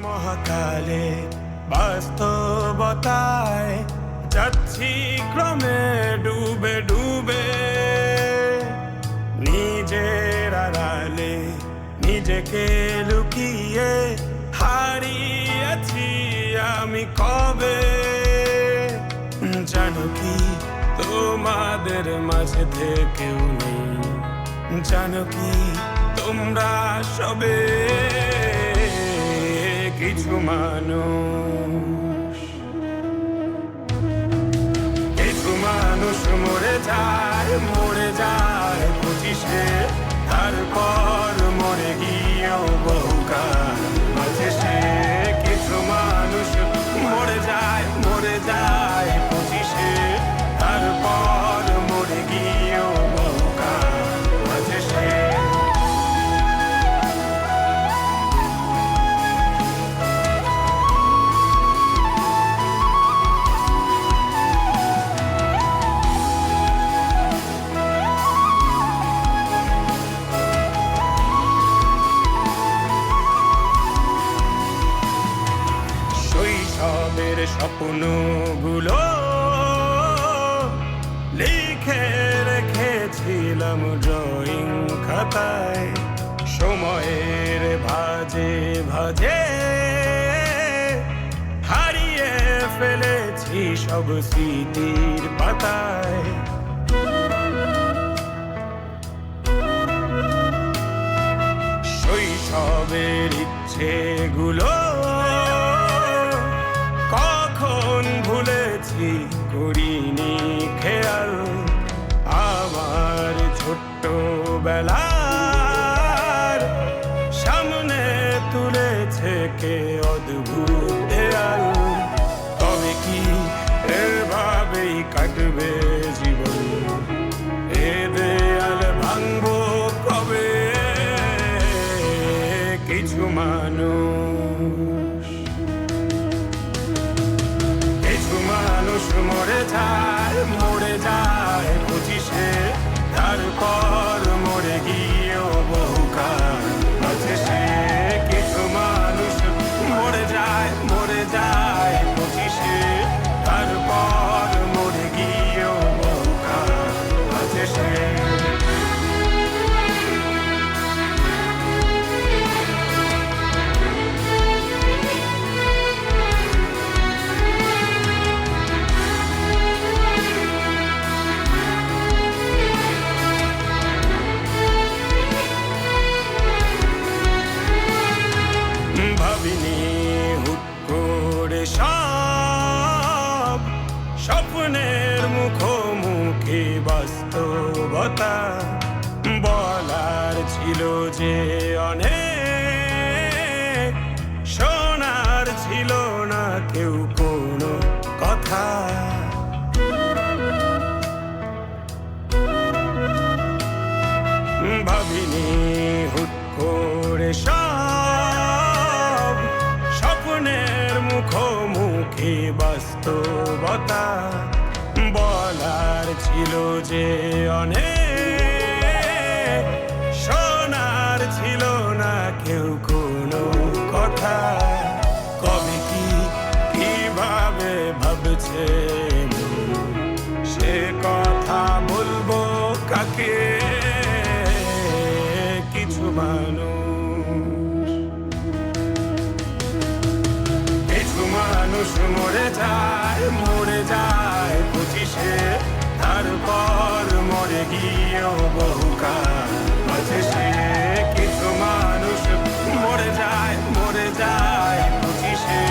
মহাকালে বাস্তবতায় যাচ্ছি ক্রমে ডুবে ডুবে, নিজের আড়ালে নিজেকে লুকিয়ে হারিয়েছি আমি কবে। জানো কি তোমাদের মাঝে থেকেও নেই, জানো কি তোমরা সবে কিছু মানুষ, কিছু মানুষ মরে যায় 25-এ, তারপর মরে গিয়েও বহুকাল মাঝে সে। কিছু মানুষ মরে যায় 25-এ, তারপর মরে গিয়েও বহুকাল মাঝে সে। শৈশবের স্বপ্নগুলো লিখে রেখেছিলাম ড্রয়িং খাতায়, সময়ের ভাঁজে ভাঁজে হারিয়ে ফেলেছি সব স্মৃতির পাতায়। শৈশবের ইচ্ছেগুলো কখন ভুলেছি করিনি খেয়াল, আমার ছোট্ট বেলার সামনে তুলেছে কে অদ্ভুত দেয়াল। তবে কি এভাবেই কাটবে জীবন, এ দেয়াল ভাঙবো কবে? কিছু মানুষ, কিছু মানুষ মরে যায় 25-এ, তারপর মরে গিয়েও বহুকাল মাঝে সে। কিছু মানুষ মরে যায় 25-এ, তারপর মরে গিয়েও বহুকাল মাঝে সে। ভাবিনি হুট করে সব স্বপ্নের মুখোমুখি বাস্তবতা, বলার ছিল যে অনেক, শোনার ছিল না কেউ কোনো কথা। ভাবিনি হুট করে সব স্বপ্নের মুখোমুখি বাস্তবতা, বলার ছিল যে অনেক, শোনার ছিল না কেউ কোনো কথা। কবে কি কিভাবে ভাবছে সে কথা বলবো কাকে? কিছু মানুষ, কিছু মানুষ মরে যায় 25-এ, তারপর মরে গিয়েও বহুকাল মাঝে সে। কিছু মানুষ মরে যায় 25-এ,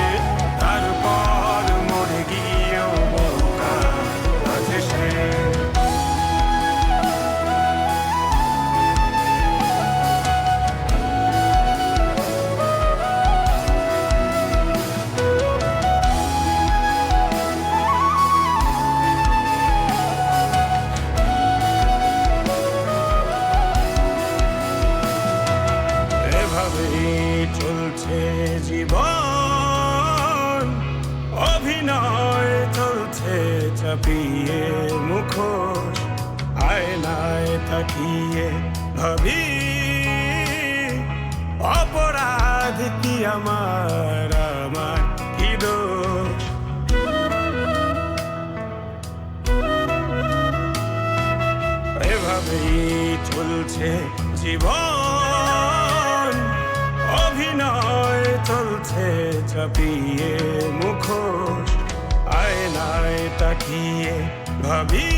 তারপর মরে গিয়েও বহুকাল মাঝে সে। চলছে জীবন, অভিনয় চলছে চাপিয়ে মুখোশ, আয়নায় তাকিয়ে ভাবি অপরাধ কি আমার চলছে জীবন, অভিনয় চলছে চাপিয়ে মুখোশ, আয়নায় তাকিয়ে ভাবি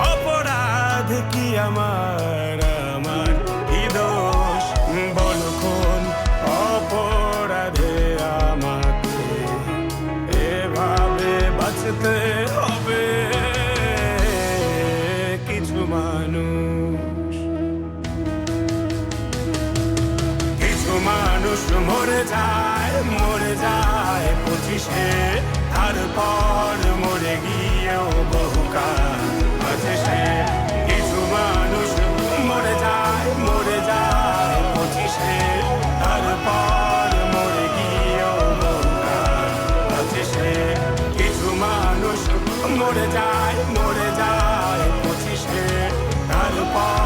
অপরাধ কি আমার, আমার কি দোষ? বল কোন অপরাধে আমাকে এভাবে বাঁচতে হবে? কিছু মানুষ, কিছু মানুষ মরে যায়, মরে যায় 25-এ, তারপর মরে গিয়েও বহুকাল আছে সে। কিছু মানুষ মরে যায়, মরে যায় 25-এ, তারপর মরে গিয়েও বহুকাল আছে সে। কিছু মানুষ মরে যায়, মরে যায় 25-এ, তারপর